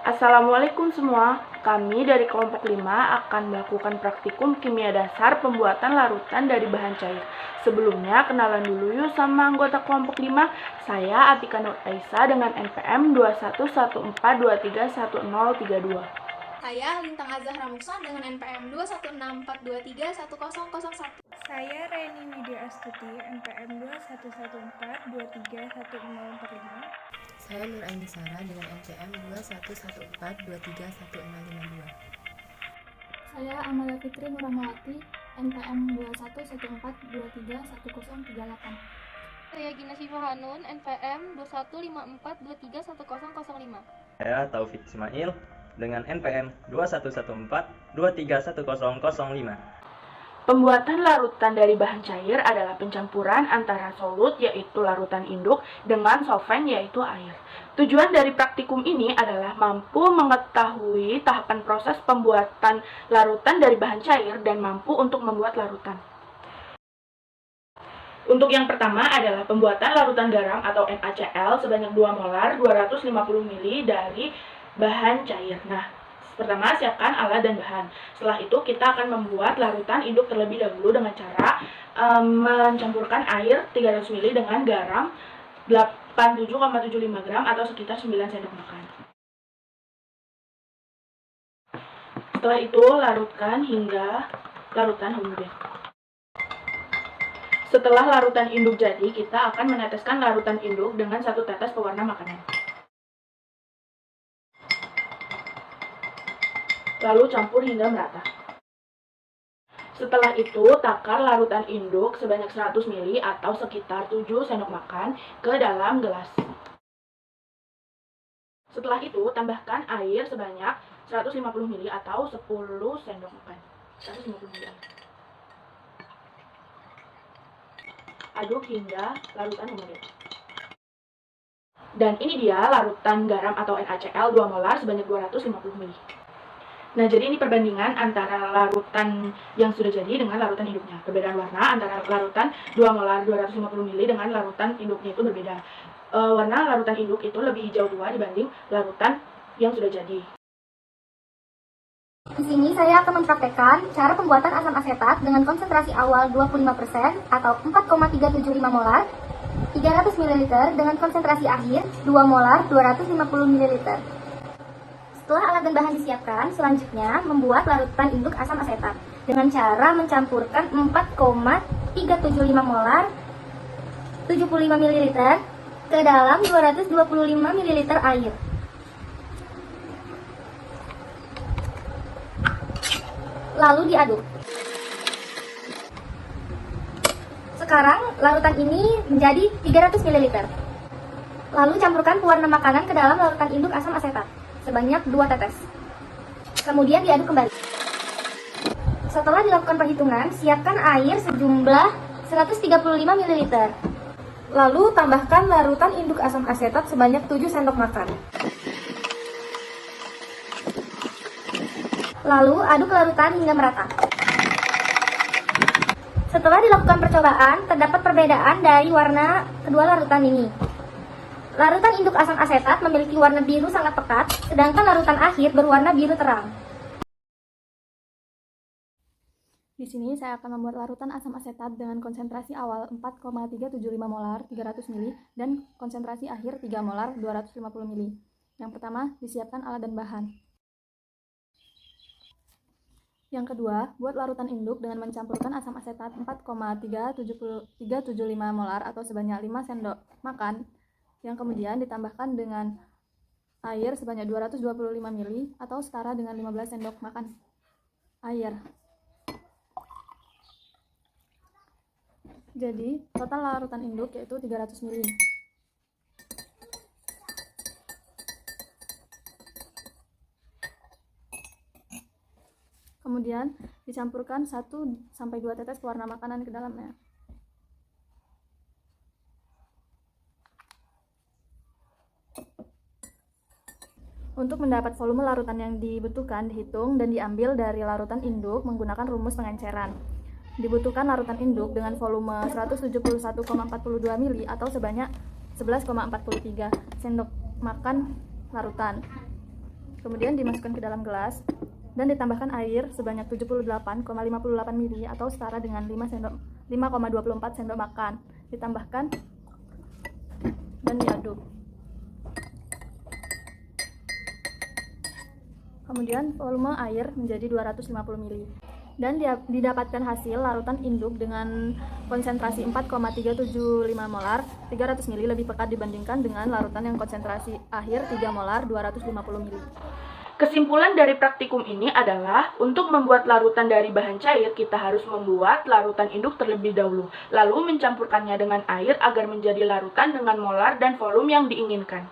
Assalamualaikum semua, kami dari kelompok 5 akan melakukan praktikum kimia dasar pembuatan larutan dari bahan cair. Sebelumnya, kenalan dulu yuk sama anggota kelompok 5. Saya Atika Nur Aisa dengan NPM 2114231032. Saya Lintang Azhar Ramukson dengan NPM 2164231001. Saya Reni Widya Astuti, NPM 2114231045. Saya Nur Aindi Sara dengan NPM 2114231052. Saya Amalia Fitri Nurahmawati, NPM 2114231038. Saya Gina Syifa Hanun, NPM 2154231005. Saya Taufik Ismail dengan NPM 2114231005. Pembuatan larutan dari bahan cair adalah pencampuran antara solut yaitu larutan induk dengan solvent yaitu air. Tujuan dari praktikum ini adalah mampu mengetahui tahapan proses pembuatan larutan dari bahan cair dan mampu untuk membuat larutan. Untuk yang pertama adalah pembuatan larutan garam atau NaCl sebanyak 2 molar 250 ml dari bahan cair. Nah, pertama, siapkan alat dan bahan. Setelah itu, kita akan membuat larutan induk terlebih dahulu dengan cara mencampurkan air 300 ml dengan garam 87,75 gram atau sekitar 9 sendok makan. Setelah itu, larutkan hingga larutan homogen. Setelah larutan induk jadi, kita akan meneteskan larutan induk dengan 1 tetes pewarna makanan. Lalu campur hingga merata. Setelah itu, takar larutan induk sebanyak 100 ml atau sekitar 7 sendok makan ke dalam gelas. Setelah itu, tambahkan air sebanyak 150 ml atau 10 sendok makan. 150 ml. Aduk hingga larutan homogen. Dan ini dia larutan garam atau NaCl 2 molar sebanyak 250 ml. Nah, jadi ini perbandingan antara larutan yang sudah jadi dengan larutan induknya. Perbedaan warna antara larutan 2 molar 250 ml dengan larutan induknya itu berbeda. Warna larutan induk itu lebih hijau tua dibanding larutan yang sudah jadi. Di sini saya akan mempraktekkan cara pembuatan asam asetat dengan konsentrasi awal 25% atau 4,375 molar, 300 ml dengan konsentrasi akhir 2 molar 250 ml. Setelah alat dan bahan disiapkan, selanjutnya membuat larutan induk asam asetat dengan cara mencampurkan 4,375 molar 75 ml ke dalam 225 ml air. Lalu diaduk. Sekarang larutan ini menjadi 300 ml. Lalu campurkan pewarna makanan ke dalam larutan induk asam asetat sebanyak 2 tetes. Kemudian diaduk kembali. Setelah dilakukan perhitungan, siapkan air sejumlah 135 ml. Lalu tambahkan larutan induk asam asetat sebanyak 7 sendok makan. Lalu aduk larutan hingga merata. Setelah dilakukan percobaan, terdapat perbedaan dari warna kedua larutan ini. Larutan induk asam asetat memiliki warna biru sangat pekat, sedangkan larutan akhir berwarna biru terang. Di sini saya akan membuat larutan asam asetat dengan konsentrasi awal 4,375 molar 300 ml dan konsentrasi akhir 3 molar 250 ml. Yang pertama, disiapkan alat dan bahan. Yang kedua, buat larutan induk dengan mencampurkan asam asetat 4,375 molar atau sebanyak 5 sendok makan, yang kemudian ditambahkan dengan air sebanyak 225 ml atau setara dengan 15 sendok makan air. Jadi, total larutan induk yaitu 300 ml. Kemudian dicampurkan 1-2 tetes pewarna makanan ke dalamnya. Untuk mendapat volume larutan yang dibutuhkan, dihitung dan diambil dari larutan induk menggunakan rumus pengenceran. Dibutuhkan larutan induk dengan volume 171,42 ml atau sebanyak 11,43 sendok makan larutan. Kemudian dimasukkan ke dalam gelas dan ditambahkan air sebanyak 78,58 ml atau setara dengan 5,24 sendok makan. Ditambahkan dan diaduk. Kemudian volume air menjadi 250 ml. Dan didapatkan hasil larutan induk dengan konsentrasi 4,375 molar 300 ml lebih pekat dibandingkan dengan larutan yang konsentrasi akhir 3 molar 250 ml. Kesimpulan dari praktikum ini adalah untuk membuat larutan dari bahan cair, kita harus membuat larutan induk terlebih dahulu, lalu mencampurkannya dengan air agar menjadi larutan dengan molar dan volume yang diinginkan.